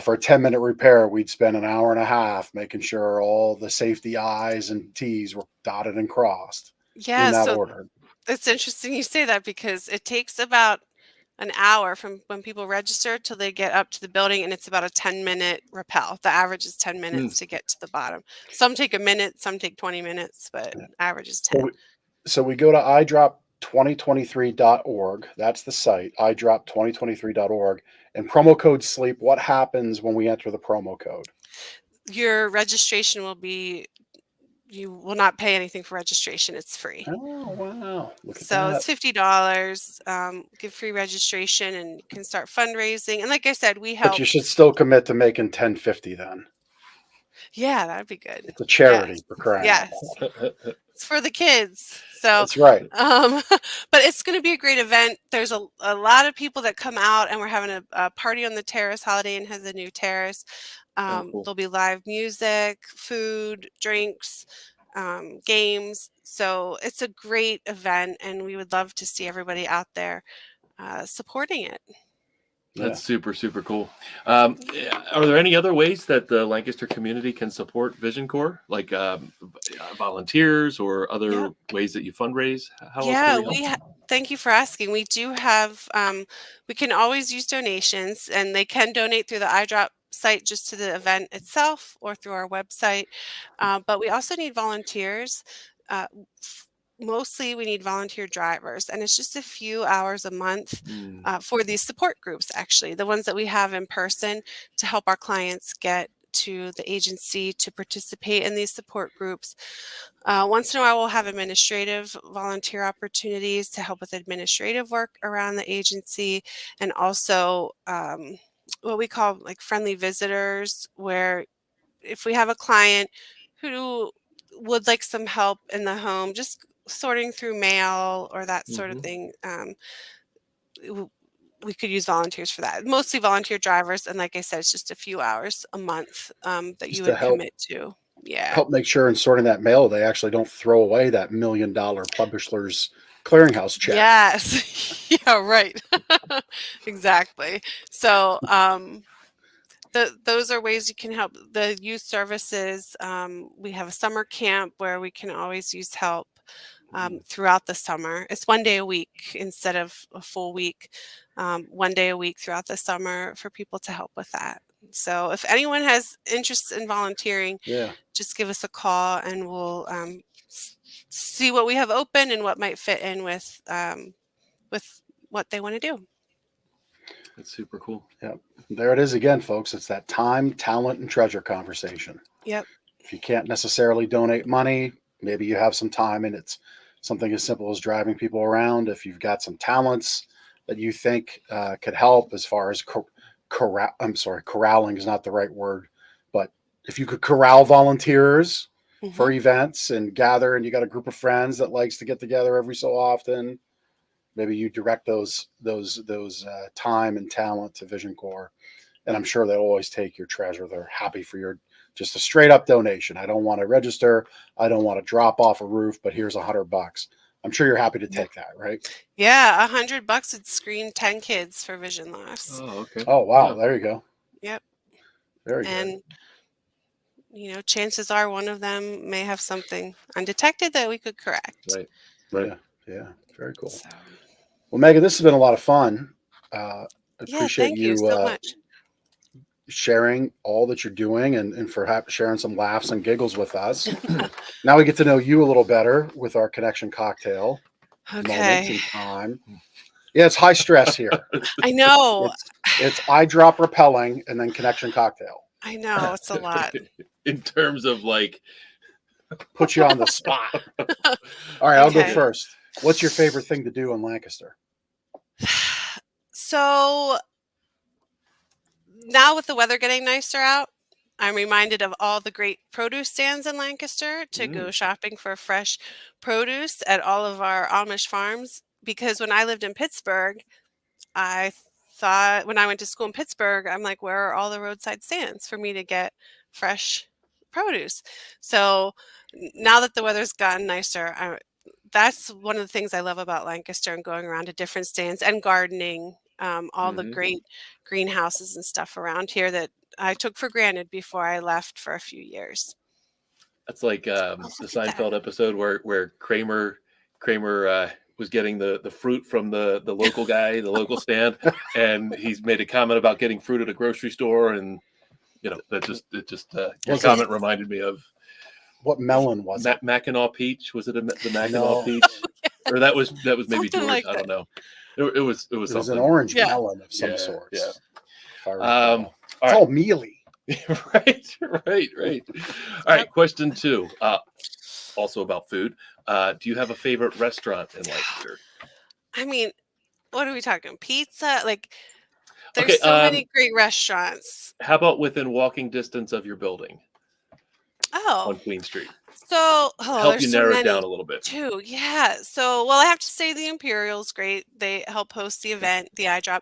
for a 10-minute repair, we'd spend an hour and a half making sure all the safety I's and T's were dotted and crossed in Yeah, that so order. it's interesting you say that because it takes about an hour from when people register till they get up to the building, and it's about a 10-minute rappel. The average is 10 Hmm. minutes to get to the bottom. Some take a minute, some take 20 minutes, but Yeah. average is So 10. we go to idrop2023.org. That's the site, idrop2023.org. And promo code SLEEP. What happens when we enter the promo code? Your registration will be you will not pay anything for registration. It's free. Oh, wow. Look at So that. it's $50. Give free registration, and you can start fundraising. And like I said, we But you help. should still commit to making 1050 then. Yeah, that'd be good. It's a Yes, charity for crying out yes. loud. It's for the kids. So, That's right. but it's going to be a great event. There's a lot of people that come out, and we're having a party on the terrace. Holiday Inn has a new terrace. Oh, cool. There'll be live music, food, drinks, games. So it's a great event, and we would love to see everybody out there supporting it. That's super, super cool. Are there any other ways that the Lancaster community can support VisionCorps, like volunteers or other Yep. ways that you fundraise? How else can Yeah, we help? thank you for asking. We do have, we can always use donations, and they can donate through the iDrop site just to the event itself or through our website. But we also need volunteers. F- Mostly, we need volunteer drivers, and it's just a few hours a month Hmm. for these support groups, actually, the ones that we have in person to help our clients get to the agency to participate in these support groups. Once in a while, we'll have administrative volunteer opportunities to help with administrative work around the agency, and also what we call like friendly visitors, where if we have a client who would like some help in the home, just sorting through mail or that sort of Hmm. thing, w- we could use volunteers for that. Mostly volunteer drivers, and like I said, it's just a few hours a month that you Just to would help commit to. Yeah. make sure in sorting that mail, they actually don't throw away that $1 million publisher's clearinghouse check. Yes. Yeah, right. Exactly. So, those are ways you can help. The youth services, we have a summer camp where we can always use help throughout the summer. It's 1 day a week instead of a full week, 1 day a week throughout the summer for people to help with that. So if anyone has interest in volunteering, Yeah. just give us a call and we'll see what we have open and what might fit in with what they want to do. That's super cool. Yep. There it is again, folks. It's that time, talent, and treasure conversation. Yep. If you can't necessarily donate money, maybe you have some time and it's something as simple as driving people around. If you've got some talents that you think could help as far as corralling is not the right word, but if you could corral volunteers for Hmm. events and gather, and you got a group of friends that likes to get together every so often, maybe you direct those time and talent to VisionCorps, and I'm sure they'll always take your treasure. They're happy for your just a straight up donation. I don't want to register. I don't want to drop off a roof, but here's $100. I'm sure you're happy to Yeah. take that, right? Yeah, $100 would screen 10 kids for vision loss. Oh, okay. Oh wow, Yeah. there you go. Yep. Very good. And chances are one of them may have something undetected that we could correct. Right. Right. Yeah, very cool. So, Well, Megan, this has been a lot of fun. yeah, Appreciate thank you you so much. sharing all that you're doing and for sharing some laughs and giggles with us. Now we get to know you a little better with our connection cocktail moments Okay. in time. Yeah, it's high stress here. I know. It's eye drop rappelling and then connection cocktail. I know. It's a lot. In terms of like, Put you on the spot. All right, I'll go Okay. first. What's your favorite thing to do in Lancaster? So now with the weather getting nicer out, I'm reminded of all the great produce stands in Lancaster to go shopping for fresh produce at all of our Amish farms. Because when I lived in Pittsburgh, I thought when I went to school in Pittsburgh, I'm like, where are all the roadside stands for me to get fresh produce? So now that the weather's gotten nicer, that's one of the things I love about Lancaster and going around to different stands and gardening, all the great greenhouses and stuff around here that I took for granted before I left for a few years. That's like the Seinfeld episode where Kramer was getting the fruit from the local guy, the local stand, and he's made a comment about getting fruit at a grocery store, and your comment reminded me of what melon was it? Mackinac peach. Was it the Mackinac peach? Or that was maybe Something George. like I don't know. It was something. An orange melon of some sort. Yeah. It's all mealy. Right. All right. Question 2. Also about food. Do you have a favorite restaurant in Lancaster? I mean, what are we talking? Pizza? Like, there's so many great restaurants. How about within walking distance of your building? On Queen Street. So, help you narrow it down a little bit too. Yeah. So, well, I have to say the Imperial's great. They help host the event, the iDrop,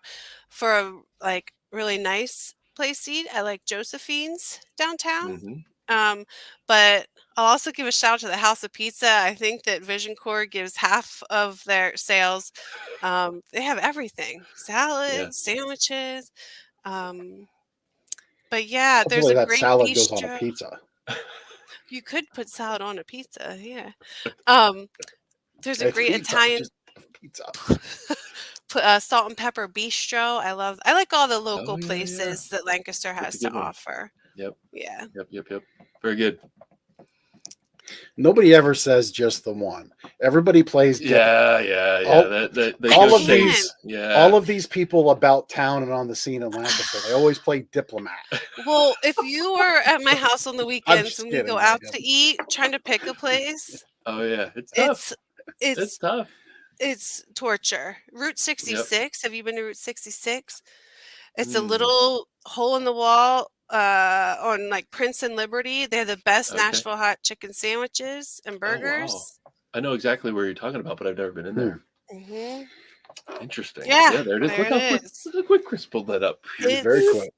for a really nice place to eat. I like Josephine's downtown. But I'll also give a shout out to the House of Pizza. I think that VisionCorps gives half of their sales. They have everything: salads, sandwiches. But yeah, there's a great salad bistro. Goes on a pizza. You could put salad on a pizza, yeah. There's a great Italian pizza. Salt and Pepper Bistro. I like all the local places that Lancaster has to offer. Yep. Yeah. Yep. Very good. Nobody ever says just the one. Everybody plays different. All of these people about town and on the scene in Lancaster, they always play diplomat. Well, if you were at my house on the weekends and we go out to eat, trying to pick a place. Oh yeah, it's tough. It's tough. It's torture. Route 66. Have you been to Route 66? It's a little hole in the wall on Prince and Liberty. They're the best Nashville hot chicken sandwiches and burgers. Oh, wow. I know exactly where you're talking about, but I've never been in there. Interesting. Yeah, there it is. Look how quick Chris pulled that up. It's very quick.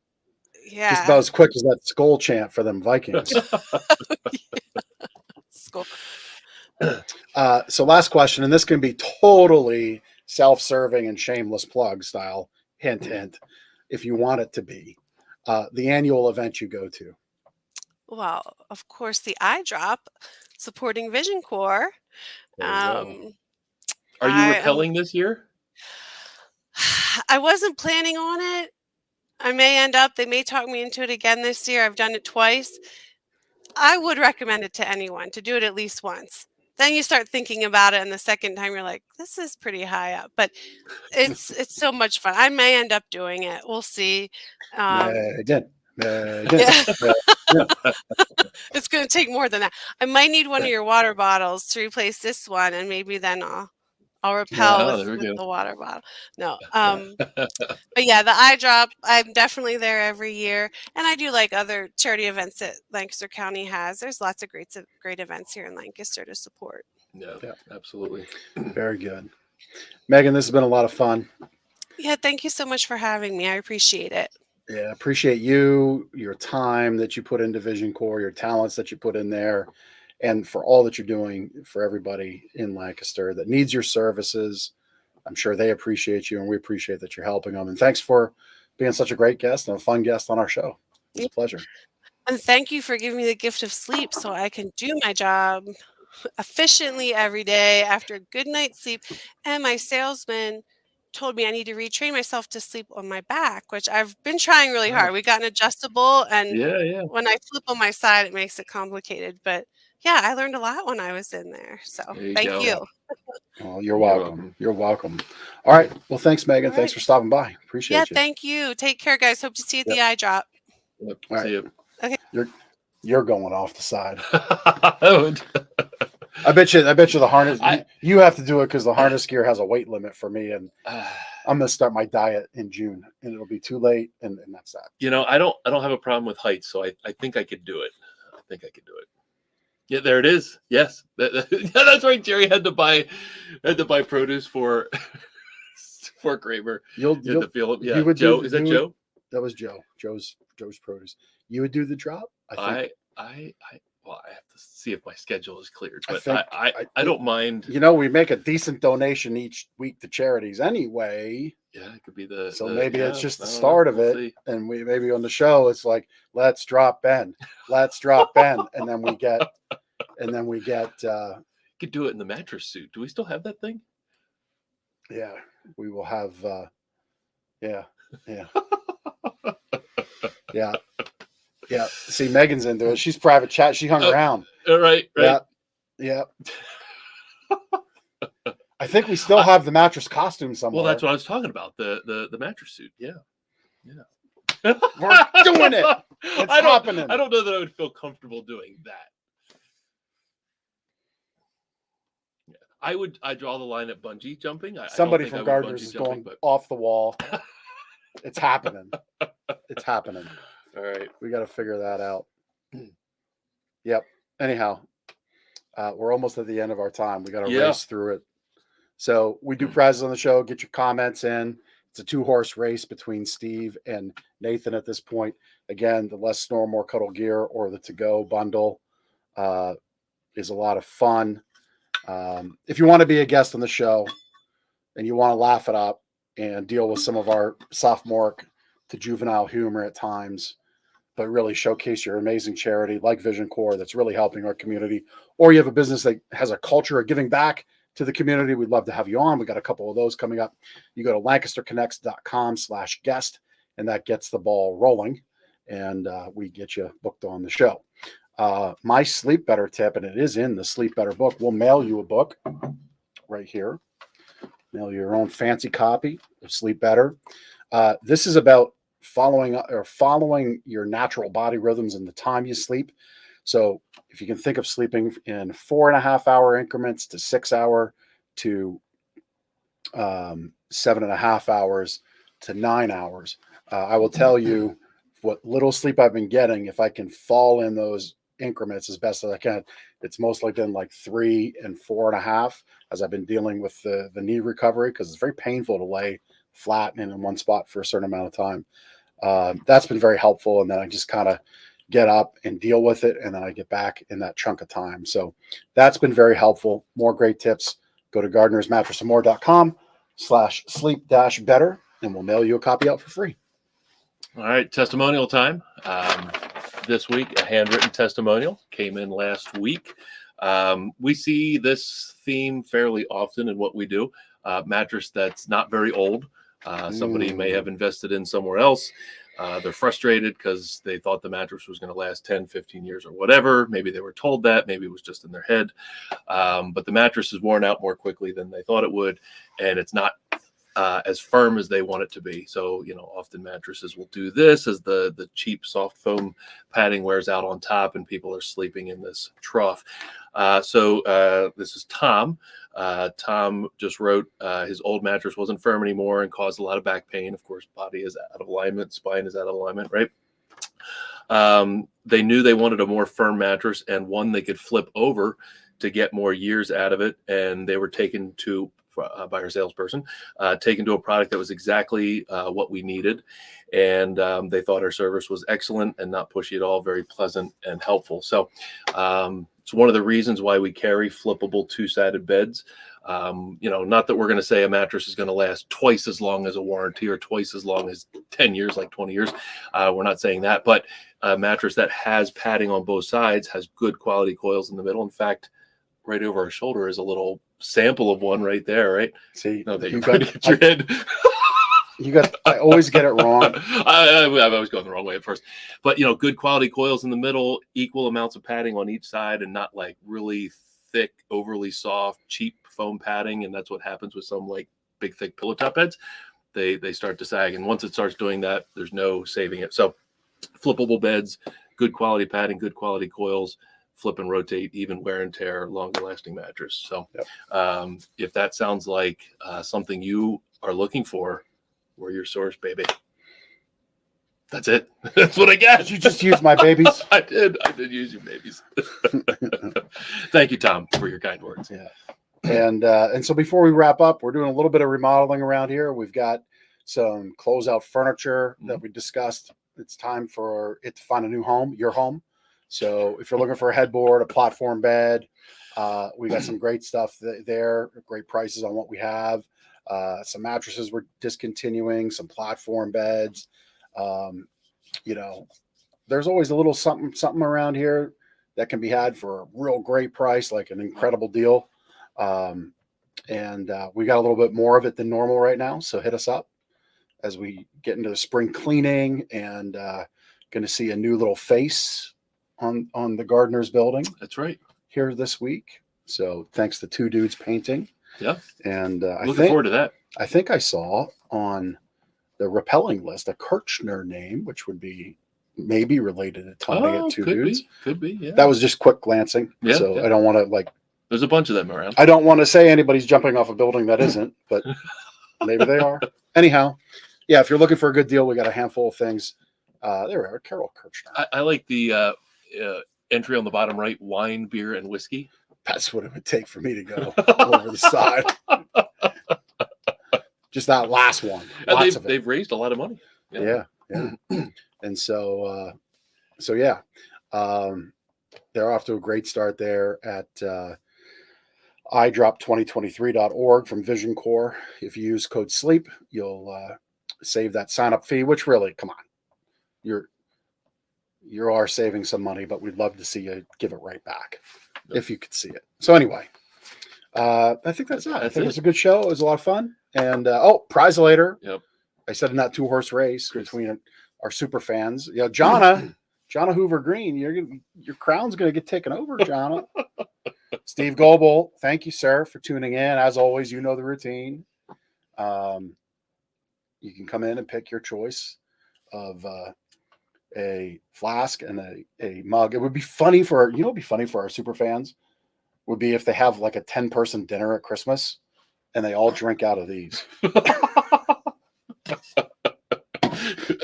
Yeah. Just about as quick as that skull chant for them Vikings. Skull. So last question, and this can be totally self-serving and shameless plug style. Hint, hint. If you want it to be. The annual event you go to? Well, of course, the iDrop supporting VisionCorps. Are you rappelling this year? I wasn't planning on it. I may end up. They may talk me into it again this year. I've done it twice. I would recommend it to anyone to do it at least once. Then you start thinking about it, and the second time you're like, this is pretty high up. But it's so much fun. I may end up doing it. We'll see. Again. It's going to take more than that. I might need one of your water bottles to replace this one, and maybe then I'll rappel with the water bottle. No. But yeah, the iDrop, I'm definitely there every year. And I do like other charity events that Lancaster County has. There's lots of great events here in Lancaster to support. Yeah, absolutely. Very good. Megan, this has been a lot of fun. Yeah, thank you so much for having me. I appreciate it. Yeah, appreciate you, your time that you put into VisionCorps, your talents that you put in there, and for all that you're doing for everybody in Lancaster that needs your services. I'm sure they appreciate you, and we appreciate that you're helping them. And thanks for being such a great guest and a fun guest on our show. It's a pleasure. And thank you for giving me the gift of sleep so I can do my job efficiently every day after a good night's sleep. And my salesman told me I need to retrain myself to sleep on my back, which I've been trying really hard. We got an adjustable, and when I flip on my side, it makes it complicated. But yeah, I learned a lot when I was in there. So thank you. Well, you're welcome. You're welcome. All right. Well, thanks, Megan. Thanks for stopping by. Appreciate you. Yeah, thank you. Take care, guys. Hope to see you at the iDrop. Yep. All right. See you. Okay. You're going off the side. I bet you the harness. You have to do it because the harness gear has a weight limit for me, and I'm gonna start my diet in June, and it'll be too late, and that's that. I don't have a problem with heights, so I think I could do it. I think I could do it. Yeah, there it is. Yes, that's right. Jerry had to buy produce for Kramer. You'll feel yeah. Joe. Is that Joe? That was Joe. Joe's produce. You would do the drop. I well, I have to see if my schedule is cleared, but I don't mind. We make a decent donation each week to charities anyway. Yeah, it could be maybe it's just the start of it, and we maybe on the show it's like let's drop Ben, and then we get. Could do it in the mattress suit. Do we still have that thing? Yeah, we will have. Yeah. Yeah. See, Megan's into it. She's private chat. She hung around. Right. Yeah. I think we still have the mattress costume somewhere. Well, that's what I was talking about. The mattress suit. Yeah. We're doing it. It's happening. I don't know that I would feel comfortable doing that. Yeah. I draw the line at bungee jumping. Somebody from Gardner's is going off the wall. It's happening. It's happening. All right. We got to figure that out. Yep. Anyhow, we're almost at the end of our time. We got to race through it. So we do prizes on the show. Get your comments in. It's a 2-horse race between Steve and Nathan at this point. Again, the Less Snore, More Cuddle gear or the to-go bundle is a lot of fun. If you want to be a guest on the show and you want to laugh it up and deal with some of our sophomoric to juvenile humor at times, but really showcase your amazing charity like VisionCorps that's really helping our community, or you have a business that has a culture of giving back to the community, we'd love to have you on. We got a couple of those coming up. You go to lancasterconnects.com/guest, and that gets the ball rolling, and we get you booked on the show. My Sleep Better tip, and it is in the Sleep Better book, we'll mail you a book right here. Mail you your own fancy copy of Sleep Better. This is about following your natural body rhythms and the time you sleep. So if you can think of sleeping in 4.5-hour increments to 6-hour to 7.5 hours to 9 hours, I will tell you what little sleep I've been getting. If I can fall in those increments as best as I can, it's mostly been like 3 and 4.5 as I've been dealing with the knee recovery, because it's very painful to lay flat and in one spot for a certain amount of time. That's been very helpful. And then I just kind of get up and deal with it, and then I get back in that chunk of time. So that's been very helpful. More great tips. Go to gardnersmattressandmore.com/sleep-better, and we'll mail you a copy out for free. All right, testimonial time. This week, a handwritten testimonial came in last week. We see this theme fairly often in what we do. Mattress that's not very old. Somebody may have invested in somewhere else. They're frustrated because they thought the mattress was going to last 10, 15 years or whatever. Maybe they were told that. Maybe it was just in their head. But the mattress is worn out more quickly than they thought it would, and it's not as firm as they want it to be. So, often mattresses will do this as the cheap soft foam padding wears out on top and people are sleeping in this trough. So this is Tom. Tom just wrote his old mattress wasn't firm anymore and caused a lot of back pain. Of course, body is out of alignment, spine is out of alignment, right? They knew they wanted a more firm mattress and one they could flip over to get more years out of it. And they were taken to by our salesperson, taken to a product that was exactly what we needed. And they thought our service was excellent and not pushy at all, very pleasant and helpful. So it's one of the reasons why we carry flippable 2-sided beds. Not that we're going to say a mattress is going to last twice as long as a warranty or twice as long as 10 years, like 20 years. We're not saying that, but a mattress that has padding on both sides has good quality coils in the middle. In fact, right over our shoulder is a little sample of one right there, right? See, no, that you're going to get your head. I always get it wrong. I've always gone the wrong way at first. But, good quality coils in the middle, equal amounts of padding on each side, and not like really thick, overly soft, cheap foam padding. And that's what happens with some like big, thick pillow top beds. They start to sag. And once it starts doing that, there's no saving it. So flippable beds, good quality padding, good quality coils, flip and rotate, even wear and tear, longer lasting mattress. So Yep. if that sounds like something you are looking for, we're your source, baby. That's it. That's what I got. Did you just use my babies? I did use your babies. Thank you, Tom, for your kind words. Yeah. And so before we wrap up, we're doing a little bit of remodeling around here. We've got some closeout furniture that we discussed. It's time for it to find a new home, your home. So if you're looking for a headboard, a platform bed, we got some great stuff there, great prices on what we have. Some mattresses we're discontinuing, some platform beds. You know, there's always a little something around here that can be had for a real great price, like an incredible deal. And we got a little bit more of it than normal right now. So hit us up as we get into the spring cleaning, and going to see a new little face on the Gardeners building. That's right. Here this week. So thanks to Two Dudes Painting. Yeah. And looking forward to that. I think I saw on the rappelling list a Kirchner name, which would be maybe related to Tony at Two Dudes. Could be. Yeah. That was just quick glancing. Yeah, so I don't want to There's a bunch of them around. I don't want to say anybody's jumping off a building that isn't, but maybe they are. Anyhow, yeah, if you're looking for a good deal, we got a handful of things. There we are, Carol Kirchner. I like the entry on the bottom right: wine, beer, and whiskey. That's what it would take for me to go over the side. Just that last one. They've raised a lot of money. Yeah. And so yeah, they're off to a great start there at idrop2023.org from VisionCorps. If you use code SLEEP, you'll save that sign-up fee, which really, come on, you are saving some money, but we'd love to see you give it right back if you could see it. So anyway, I think that's it. I think it was a good show. It was a lot of fun. And prize later. Yep. I said in that 2-horse race between our super fans. Yeah, Jonna Hoover Green, your crown's gonna get taken over, Jonna. Steve Goebel, thank you, sir, for tuning in. As always, you know the routine. You can come in and pick your choice of a flask and a mug. It would be funny for our super fans would be if they have like a 10-person dinner at Christmas and they all drink out of these.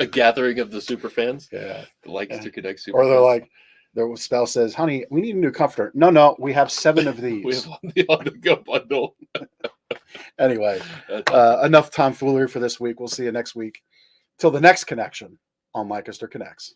A gathering of the super fans. Yeah. The Lancaster Connect super Or they're fans. like, their spouse says, honey, we need a new comforter. No, we have 7 of these. We have the on-the-go bundle. Anyway, enough tomfoolery for this week. We'll see you next week. Till the next connection on Lancaster Connects.